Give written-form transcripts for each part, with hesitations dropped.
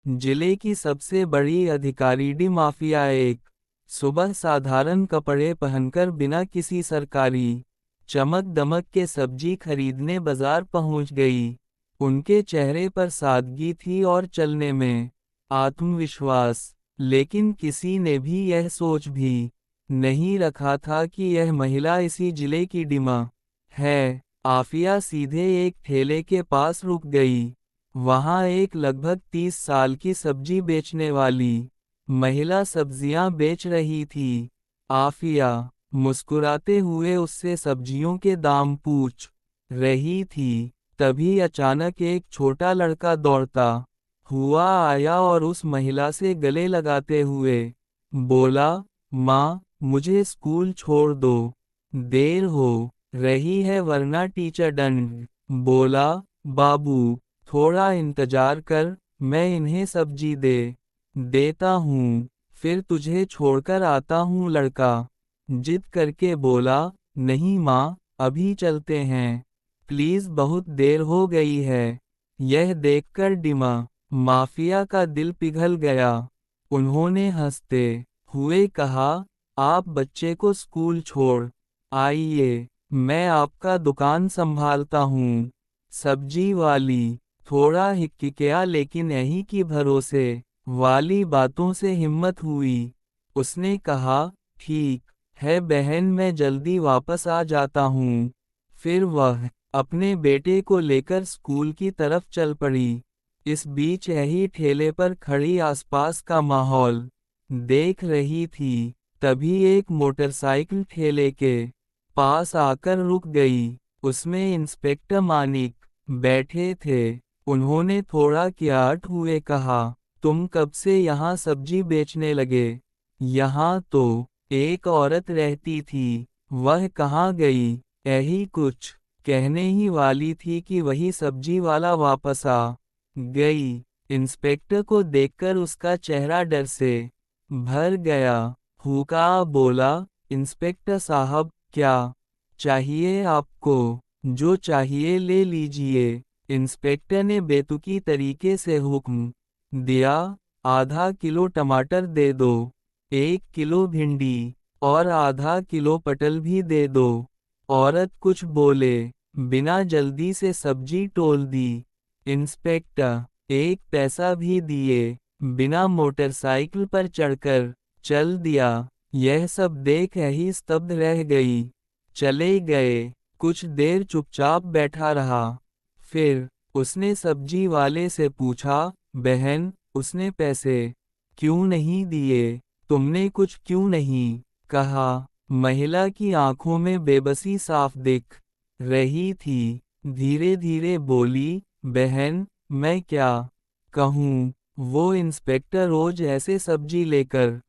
जिले की सबसे बड़ी अधिकारी डी माफिया एक सुबह साधारण कपड़े पहनकर बिना किसी सरकारी चमक दमक के सब्जी खरीदने बाजार पहुंच गई। उनके चेहरे पर सादगी थी और चलने में आत्मविश्वास, लेकिन किसी ने भी यह सोच भी नहीं रखा था कि यह महिला इसी जिले की डिमा है। आफिया सीधे एक ठेले के पास रुक गई। वहां एक लगभग 30 साल की सब्जी बेचने वाली महिला सब्जियां बेच रही थी। आफिया मुस्कुराते हुए उससे सब्जियों के दाम पूछ रही थी। तभी अचानक एक छोटा लड़का दौड़ता हुआ आया और उस महिला से गले लगाते हुए बोला, माँ, मुझे स्कूल छोड़ दो, देर हो रही है वरना टीचर दंड। बोला, बाबू, थोड़ा इंतजार कर, मैं इन्हें सब्जी देता हूँ, फिर तुझे छोड़कर आता हूँ। लड़का जिद करके बोला, नहीं माँ, अभी चलते हैं, प्लीज, बहुत देर हो गई है। यह देखकर डिमा माफिया का दिल पिघल गया। उन्होंने हंसते हुए कहा, आप बच्चे को स्कूल छोड़ आइए, मैं आपका दुकान संभालता हूँ। सब्जी वाली थोड़ा हिचकिचाया, लेकिन यही की भरोसे वाली बातों से हिम्मत हुई। उसने कहा, ठीक है बहन, मैं जल्दी वापस आ जाता हूँ। फिर वह अपने बेटे को लेकर स्कूल की तरफ चल पड़ी। इस बीच यही ठेले पर खड़ी आसपास का माहौल देख रही थी। तभी एक मोटरसाइकिल ठेले के पास आकर रुक गई। उसमें इंस्पेक्टर मानिक बैठे थे। उन्होंने थोड़ा क्याट हुए कहा, तुम कब से यहाँ सब्जी बेचने लगे? यहाँ तो एक औरत रहती थी, वह कहाँ गई? यही कुछ कहने ही वाली थी कि वही सब्जी वाला वापस आ गई। इंस्पेक्टर को देखकर उसका चेहरा डर से भर गया। हुक्का बोला, इंस्पेक्टर साहब, क्या चाहिए आपको? जो चाहिए ले लीजिए। इंस्पेक्टर ने बेतुकी तरीके से हुक्म दिया, आधा किलो टमाटर दे दो, 1 किलो भिंडी और आधा किलो पटल भी दे दो। औरत कुछ बोले बिना जल्दी से सब्जी तोल दी। इंस्पेक्टर एक पैसा भी दिए बिना मोटरसाइकिल पर चढ़कर चल दिया। यह सब देख यही स्तब्ध रह गई। चले गए। कुछ देर चुपचाप बैठा रहा। फिर उसने सब्जी वाले से पूछा, बहन, उसने पैसे क्यों नहीं दिए? तुमने कुछ क्यों नहीं कहा? महिला की आंखों में बेबसी साफ दिख रही थी। धीरे धीरे बोली, बहन, मैं क्या कहूँ? वो इंस्पेक्टर रोज ऐसे सब्जी लेकर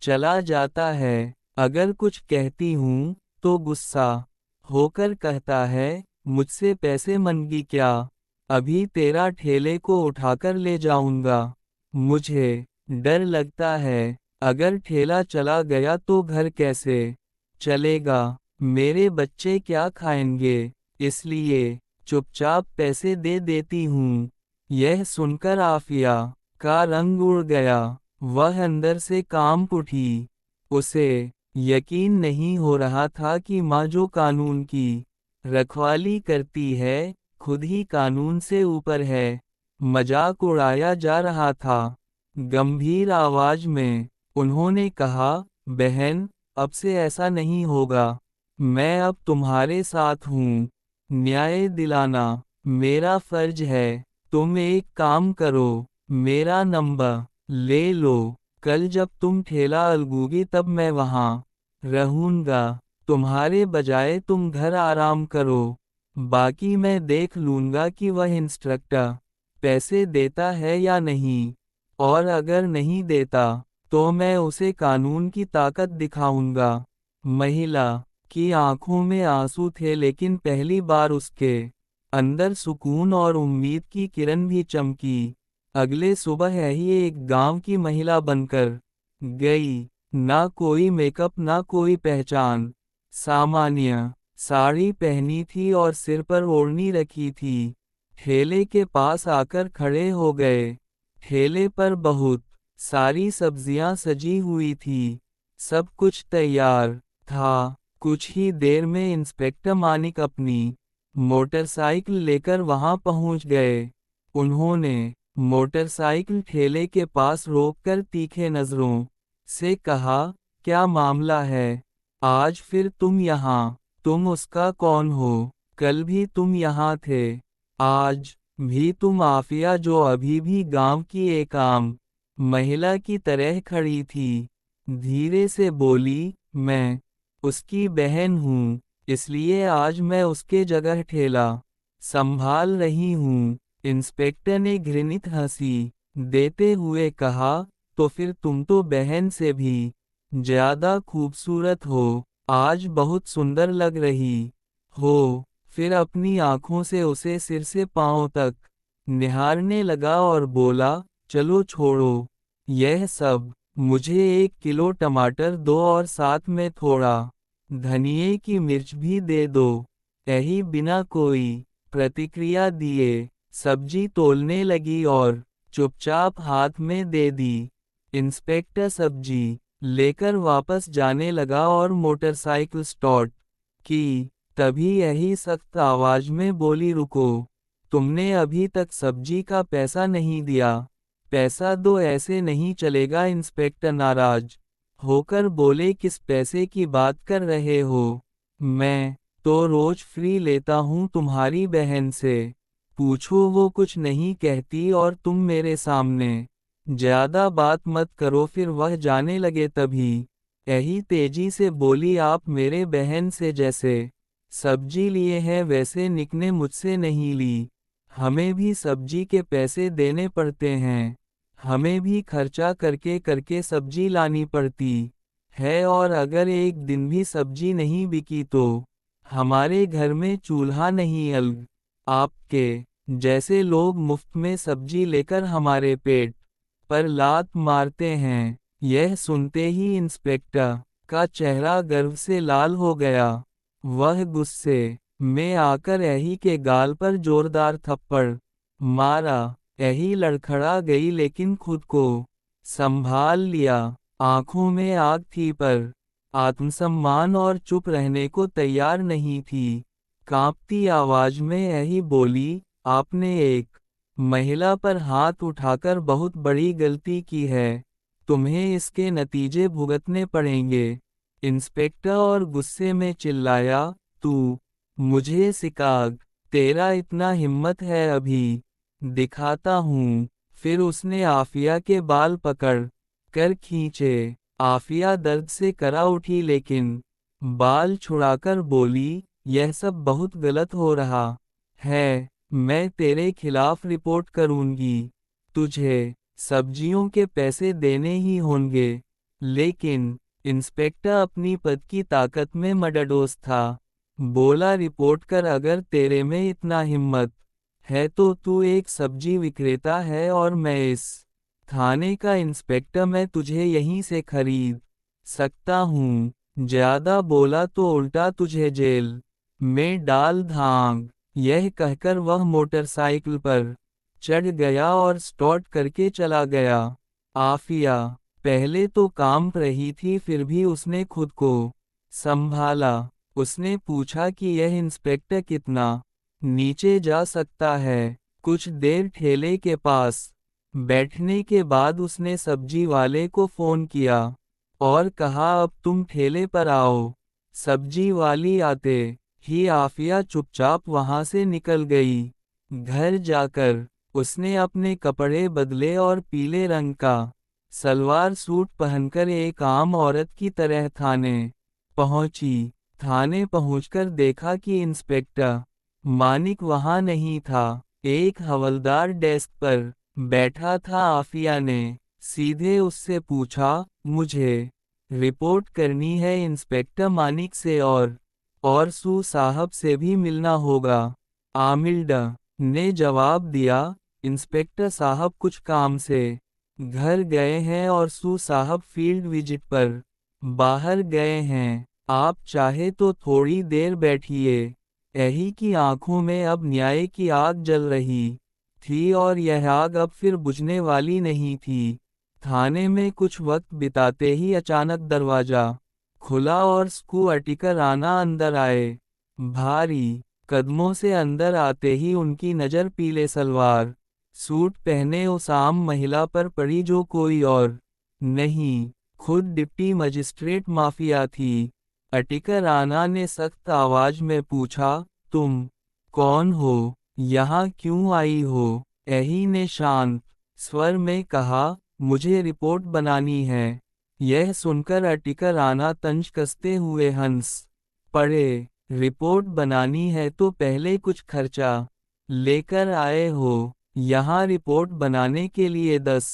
चला जाता है। अगर कुछ कहती हूँ तो गुस्सा होकर कहता है, मुझसे पैसे मांगी क्या? अभी तेरा ठेले को उठाकर ले जाऊंगा। मुझे डर लगता है, अगर ठेला चला गया तो घर कैसे चलेगा? मेरे बच्चे क्या खाएंगे? इसलिए चुपचाप पैसे दे देती हूँ। यह सुनकर आफिया का रंग उड़ गया। वह अंदर से कांप उठी। उसे यकीन नहीं हो रहा था कि माँ जो कानून की रखवाली करती है, खुद ही कानून से ऊपर है। मजाक उड़ाया जा रहा था। गंभीर आवाज में उन्होंने कहा, बहन, अब से ऐसा नहीं होगा। मैं अब तुम्हारे साथ हूँ। न्याय दिलाना मेरा फर्ज है। तुम एक काम करो, मेरा नंबर ले लो। कल जब तुम ठेला अलगोगी तब मैं वहाँ रहूंगा। तुम्हारे बजाय तुम घर आराम करो। बाकी मैं देख लूंगा कि वह इंस्ट्रक्टर पैसे देता है या नहीं। और अगर नहीं देता तो मैं उसे कानून की ताकत दिखाऊंगा। महिला की आंखों में आंसू थे, लेकिन पहली बार उसके अंदर सुकून और उम्मीद की किरण भी चमकी। अगले सुबह ही एक गांव की महिला बनकर गई। ना कोई मेकअप, ना कोई पहचान। सामान्य साड़ी पहनी थी और सिर पर ओढ़नी रखी थी। ठेले के पास आकर खड़े हो गए। ठेले पर बहुत सारी सब्जियां सजी हुई थी। सब कुछ तैयार था। कुछ ही देर में इंस्पेक्टर मानिक अपनी मोटरसाइकिल लेकर वहां पहुंच गए। उन्होंने मोटरसाइकिल ठेले के पास रोककर तीखे नजरों से कहा, क्या मामला है? आज फिर तुम यहाँ? तुम उसका कौन हो? कल भी तुम यहाँ थे। आज भी तुम आफिया जो अभी भी गांव की एक आम महिला की तरह खड़ी थी, धीरे से बोली, मैं उसकी बहन हूँ, इसलिए आज मैं उसके जगह ठेला संभाल रही हूँ। इंस्पेक्टर ने घृणित हंसी देते हुए कहा, तो फिर तुम तो बहन से भी ज्यादा खूबसूरत हो। आज बहुत सुंदर लग रही हो। फिर अपनी आंखों से उसे सिर से पांव तक निहारने लगा और बोला, चलो छोड़ो यह सब, मुझे 1 किलो टमाटर दो और साथ में थोड़ा धनिए की मिर्च भी दे दो। यही बिना कोई प्रतिक्रिया दिए सब्जी तोलने लगी और चुपचाप हाथ में दे दी। इंस्पेक्टर सब्जी लेकर वापस जाने लगा और मोटरसाइकिल स्टार्ट की। तभी यही सख्त आवाज में बोली, रुको, तुमने अभी तक सब्जी का पैसा नहीं दिया। पैसा दो, ऐसे नहीं चलेगा। इंस्पेक्टर नाराज होकर बोले, किस पैसे की बात कर रहे हो? मैं तो रोज फ्री लेता हूँ तुम्हारी बहन से। पूछो, वो कुछ नहीं कहती और तुम मेरे सामने ज्यादा बात मत करो। फिर वह जाने लगे तभी यही तेजी से बोली, आप मेरे बहन से जैसे सब्जी लिए हैं वैसे निकने मुझसे नहीं ली। हमें भी सब्जी के पैसे देने पड़ते हैं। हमें भी खर्चा करके करके सब्जी लानी पड़ती है, और अगर एक दिन भी सब्जी नहीं बिकी तो हमारे घर में चूल्हा नहीं अलग। आपके जैसे लोग मुफ्त में सब्जी लेकर हमारे पेट पर लात मारते हैं। यह सुनते ही इंस्पेक्टर का चेहरा गर्व से लाल हो गया। वह गुस्से में आकर यही के गाल पर जोरदार थप्पड़ मारा। यही लड़खड़ा गई लेकिन खुद को संभाल लिया। आंखों में आग थी पर आत्मसम्मान और चुप रहने को तैयार नहीं थी। कांपती आवाज में यही बोली, आपने एक महिला पर हाथ उठाकर बहुत बड़ी गलती की है। तुम्हें इसके नतीजे भुगतने पड़ेंगे। इंस्पेक्टर और गुस्से में चिल्लाया, तू मुझे सिकाग, तेरा इतना हिम्मत है, अभी दिखाता हूँ। फिर उसने आफिया के बाल पकड़ कर खींचे। आफिया दर्द से करा उठी लेकिन बाल छुड़ाकर बोली, यह सब बहुत गलत हो रहा है। मैं तेरे खिलाफ रिपोर्ट करूंगी। तुझे सब्जियों के पैसे देने ही होंगे। लेकिन इंस्पेक्टर अपनी पद की ताकत में मडडोस था। बोला, रिपोर्ट कर, अगर तेरे में इतना हिम्मत है तो तू एक सब्जी विक्रेता है और मैं इस थाने का इंस्पेक्टर। मैं तुझे यहीं से खरीद सकता हूँ। ज्यादा बोला तो उल्टा तुझे जेल में डाल धांग। यह कहकर वह मोटरसाइकिल पर चढ़ गया और स्टार्ट करके चला गया। आफिया पहले तो कांप रही थी, फिर भी उसने खुद को संभाला। उसने पूछा कि यह इंस्पेक्टर कितना नीचे जा सकता है। कुछ देर ठेले के पास बैठने के बाद उसने सब्जी वाले को फोन किया और कहा, अब तुम ठेले पर आओ। सब्जी वाली आते ही आफिया चुपचाप वहां से निकल गई। घर जाकर उसने अपने कपड़े बदले और पीले रंग का सलवार सूट पहनकर एक आम औरत की तरह थाने पहुंची। थाने पहुंचकर देखा कि इंस्पेक्टर मानिक वहां नहीं था। एक हवलदार डेस्क पर बैठा था। आफिया ने सीधे उससे पूछा, मुझे रिपोर्ट करनी है इंस्पेक्टर मानिक से, और सू साहब से भी मिलना होगा। आमिल्डा ने जवाब दिया, इंस्पेक्टर साहब कुछ काम से घर गए हैं और सू साहब फील्ड विजिट पर बाहर गए हैं। आप चाहे तो थोड़ी देर बैठिए। यही की आंखों में अब न्याय की आग जल रही थी और यह आग अब फिर बुझने वाली नहीं थी। थाने में कुछ वक्त बिताते ही अचानक दरवाजा खुला और स्कू अटिकर राणा अंदर आए। भारी कदमों से अंदर आते ही उनकी नज़र पीले सलवार सूट पहने उस आम महिला पर पड़ी जो कोई और नहीं, खुद डिप्टी मजिस्ट्रेट माफिया थी। अटिकर राणा ने सख्त आवाज में पूछा, तुम कौन हो? यहाँ क्यों आई हो? एही ने शांत स्वर में कहा, मुझे रिपोर्ट बनानी है। यह सुनकर अटिकर राणा तंज कसते हुए हंस पड़े। रिपोर्ट बनानी है तो पहले कुछ खर्चा लेकर आए हो। यहाँ रिपोर्ट बनाने के लिए 10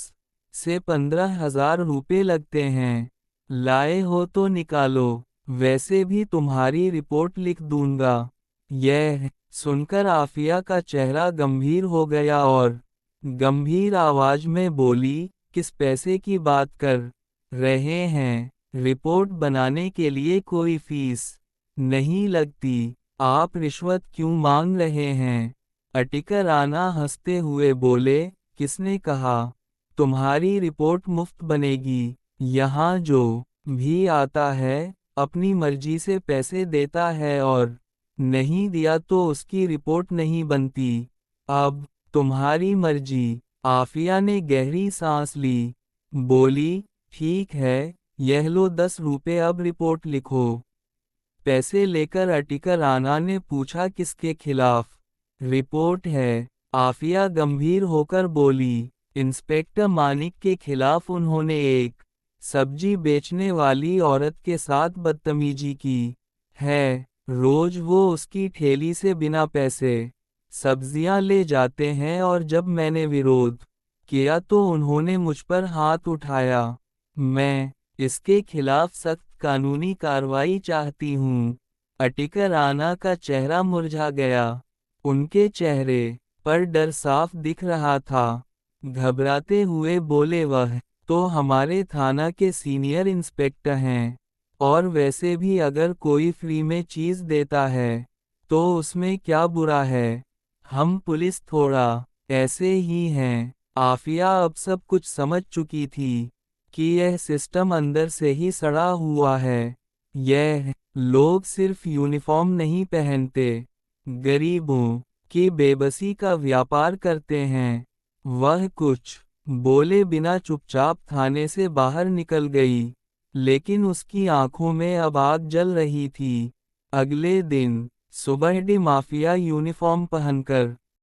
से 15,000 रुपए लगते हैं। लाए हो तो निकालो, वैसे भी तुम्हारी रिपोर्ट लिख दूंगा। यह सुनकर आफिया का चेहरा गंभीर हो गया और गंभीर आवाज में बोली, किस पैसे की बात कर रहे हैं? रिपोर्ट बनाने के लिए कोई फीस नहीं लगती। आप रिश्वत क्यों मांग रहे हैं? अटिकर राणा हंसते हुए बोले, किसने कहा तुम्हारी रिपोर्ट मुफ्त बनेगी? यहाँ जो भी आता है अपनी मर्जी से पैसे देता है और नहीं दिया तो उसकी रिपोर्ट नहीं बनती। अब तुम्हारी मर्जी। आफिया ने गहरी सांस ली। बोली, ठीक है, यह लो 10 रुपए, अब रिपोर्ट लिखो। पैसे लेकर अटिकर राणा ने पूछा, किसके खिलाफ रिपोर्ट है? आफिया गंभीर होकर बोली, इंस्पेक्टर मानिक के खिलाफ। उन्होंने एक सब्जी बेचने वाली औरत के साथ बदतमीजी की है। रोज वो उसकी ठेली से बिना पैसे सब्जियां ले जाते हैं और जब मैंने विरोध किया तो उन्होंने मुझ पर हाथ उठाया। मैं इसके खिलाफ सख्त कानूनी कार्रवाई चाहती हूँ। अटिकर राणा का चेहरा मुरझा गया। उनके चेहरे पर डर साफ दिख रहा था। घबराते हुए बोले, वह तो हमारे थाना के सीनियर इंस्पेक्टर हैं, और वैसे भी अगर कोई फ्री में चीज़ देता है तो उसमें क्या बुरा है? हम पुलिस थोड़ा ऐसे ही हैं। आफिया अब सब कुछ समझ चुकी थी कि यह सिस्टम अंदर से ही सड़ा हुआ है। यह लोग सिर्फ यूनिफॉर्म नहीं पहनते, गरीबों की बेबसी का व्यापार करते हैं। वह कुछ बोले बिना चुपचाप थाने से बाहर निकल गई, लेकिन उसकी आंखों में अब आग जल रही थी। अगले दिन सुबह डी माफिया यूनिफॉर्म पहनकर